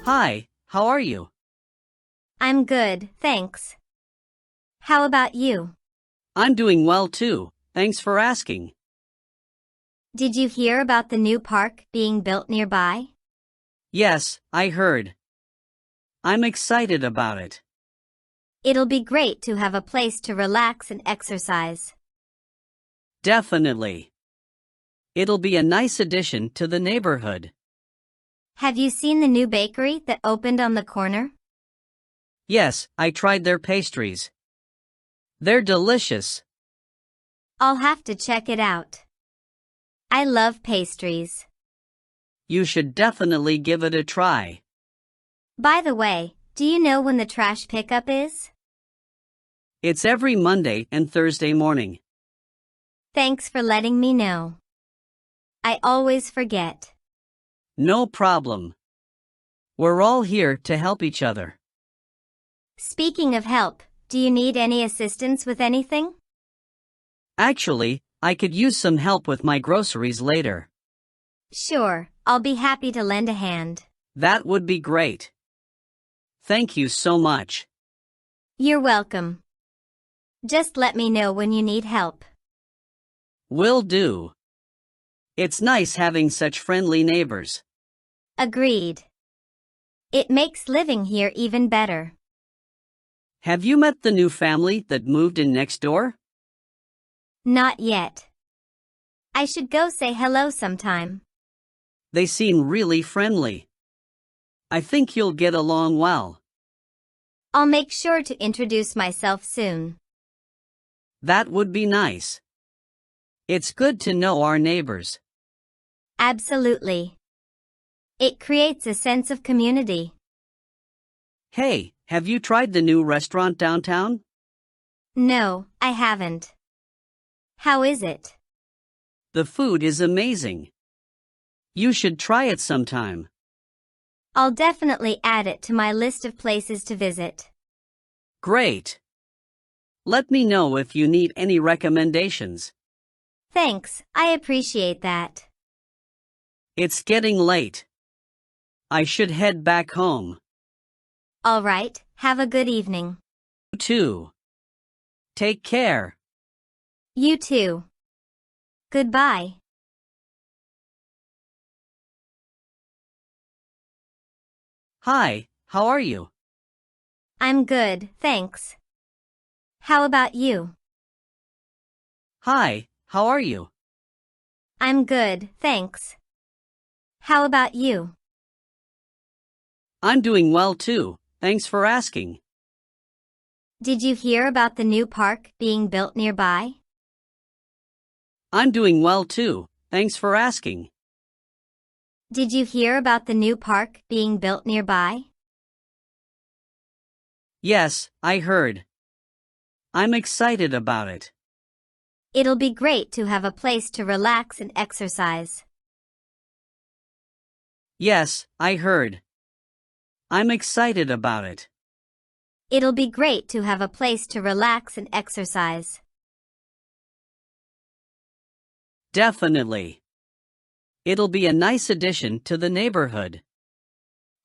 Hi, how are you? I'm good, thanks. How about you? I'm doing well too, thanks for asking. Did you hear about the new park being built nearby? Yes, I heard. I'm excited about it. It'll be great to have a place to relax and exercise. Definitely. It'll be a nice addition to the neighborhood. Have you seen the new bakery that opened on the corner? Yes, I tried their pastries. They're delicious. I'll have to check it out. I love pastries. You should definitely give it a try. By the way, do you know when the trash pickup is? It's every Monday and Thursday morning. Thanks for letting me know. I always forget. No problem. We're all here to help each other. Speaking of help, do you need any assistance with anything? Actually, I could use some help with my groceries later. Sure, I'll be happy to lend a hand. That would be great. Thank you so much. You're welcome. Just let me know when you need help. Will do. It's nice having such friendly neighbors. Agreed. It makes living here even better. Have you met the new family that moved in next door? Not yet. I should go say hello sometime. They seem really friendly. I think you'll get along well. I'll make sure to introduce myself soon. That would be nice. It's good to know our neighbors. Absolutely. It creates a sense of community. Hey, have you tried the new restaurant downtown? No, I haven't. How is it? The food is amazing. You should try it sometime. I'll definitely add it to my list of places to visit. Great. Let me know if you need any recommendations. Thanks, I appreciate that. It's getting late. I should head back home. All right, have a good evening. You too. Take care. You too. Goodbye. Hi, how are you? I'm good, thanks. How about you? Hi, how are you? I'm good, thanks. How about you? I'm doing well too, thanks for asking. Did you hear about the new park being built nearby? I'm doing well too, thanks for asking. Did you hear about the new park being built nearby? Yes, I heard. I'm excited about it. It'll be great to have a place to relax and exercise. Yes, I heard. I'm excited about it. It'll be great to have a place to relax and exercise. Definitely. It'll be a nice addition to the neighborhood.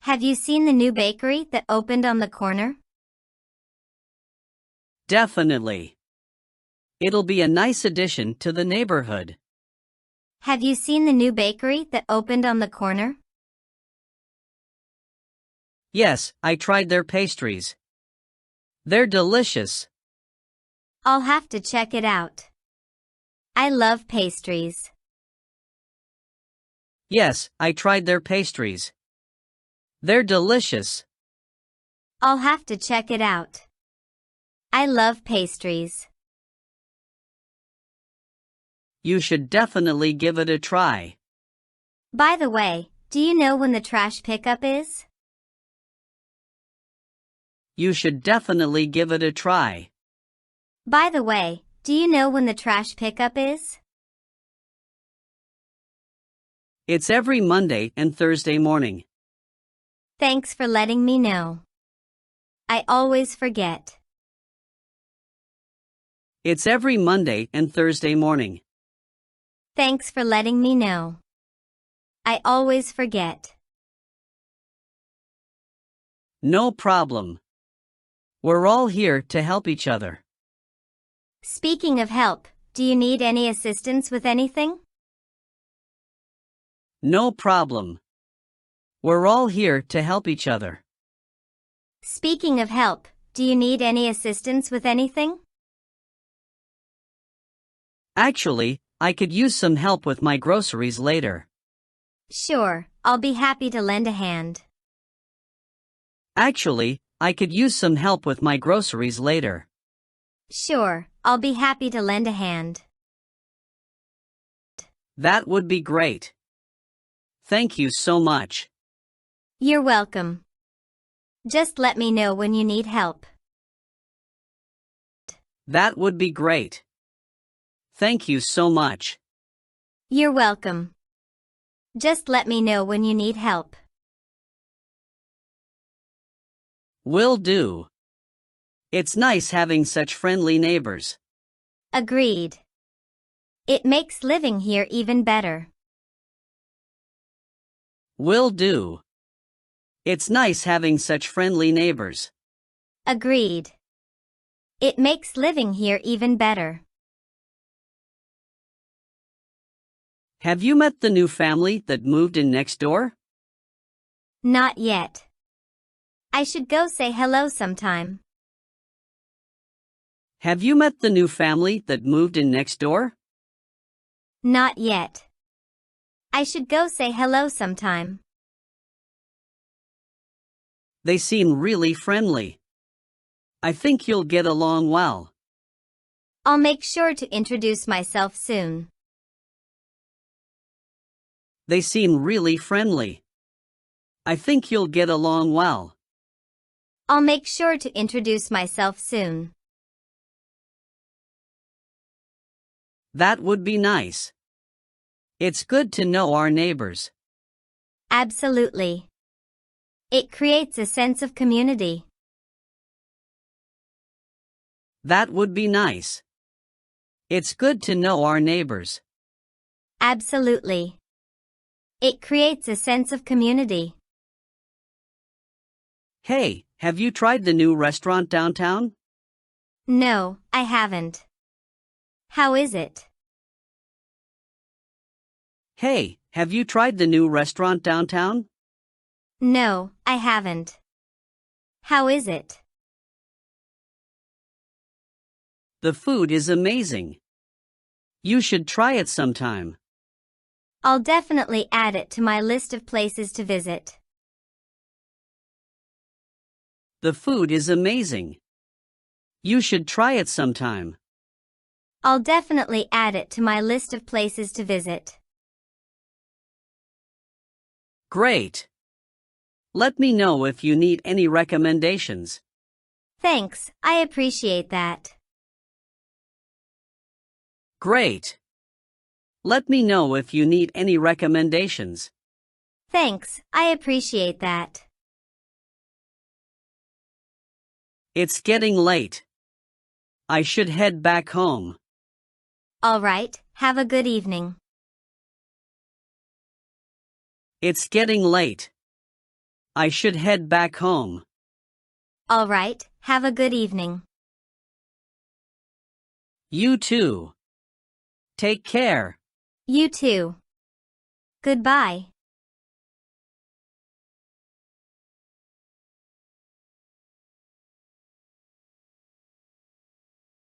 Have you seen the new bakery that opened on the corner? Definitely. It'll be a nice addition to the neighborhood. Have you seen the new bakery that opened on the corner? Yes, I tried their pastries. They're delicious. I'll have to check it out. I love pastries. Yes, I tried their pastries. They're delicious. I'll have to check it out. I love pastries. You should definitely give it a try. By the way, do you know when the trash pickup is? You should definitely give it a try. By the way, do you know when the trash pickup is? It's every Monday and Thursday morning. Thanks for letting me know. I always forget. It's every Monday and Thursday morning. Thanks for letting me know. I always forget. No problem. We're all here to help each other. Speaking of help, do you need any assistance with anything? No problem. We're all here to help each other. Speaking of help, do you need any assistance with anything? Actually, I could use some help with my groceries later. Sure, I'll be happy to lend a hand. Actually, I could use some help with my groceries later. Sure, I'll be happy to lend a hand. That would be great. Thank you so much. You're welcome. Just let me know when you need help. That would be great. Thank you so much. You're welcome. Just let me know when you need help. Will do. It's nice having such friendly neighbors. Agreed. It makes living here even better. Will do. It's nice having such friendly neighbors. Agreed. It makes living here even better. Have you met the new family that moved in next door? Not yet. I should go say hello sometime. Have you met the new family that moved in next door? Not yet. I should go say hello sometime. They seem really friendly. I think you'll get along well. I'll make sure to introduce myself soon. They seem really friendly. I think you'll get along well. I'll make sure to introduce myself soon. That would be nice. It's good to know our neighbors. Absolutely. It creates a sense of community. That would be nice. It's good to know our neighbors. Absolutely. It creates a sense of community. Hey, have you tried the new restaurant downtown? No, I haven't. How is it? Hey, have you tried the new restaurant downtown? No, I haven't. How is it? The food is amazing. You should try it sometime. I'll definitely add it to my list of places to visit. The food is amazing. You should try it sometime. I'll definitely add it to my list of places to visit. Great. Let me know if you need any recommendations. Thanks, I appreciate that. Great. Let me know if you need any recommendations. Thanks, I appreciate that. It's getting late. I should head back home. All right, have a good evening. It's getting late. I should head back home. All right, have a good evening. You too. Take care. You too. Goodbye.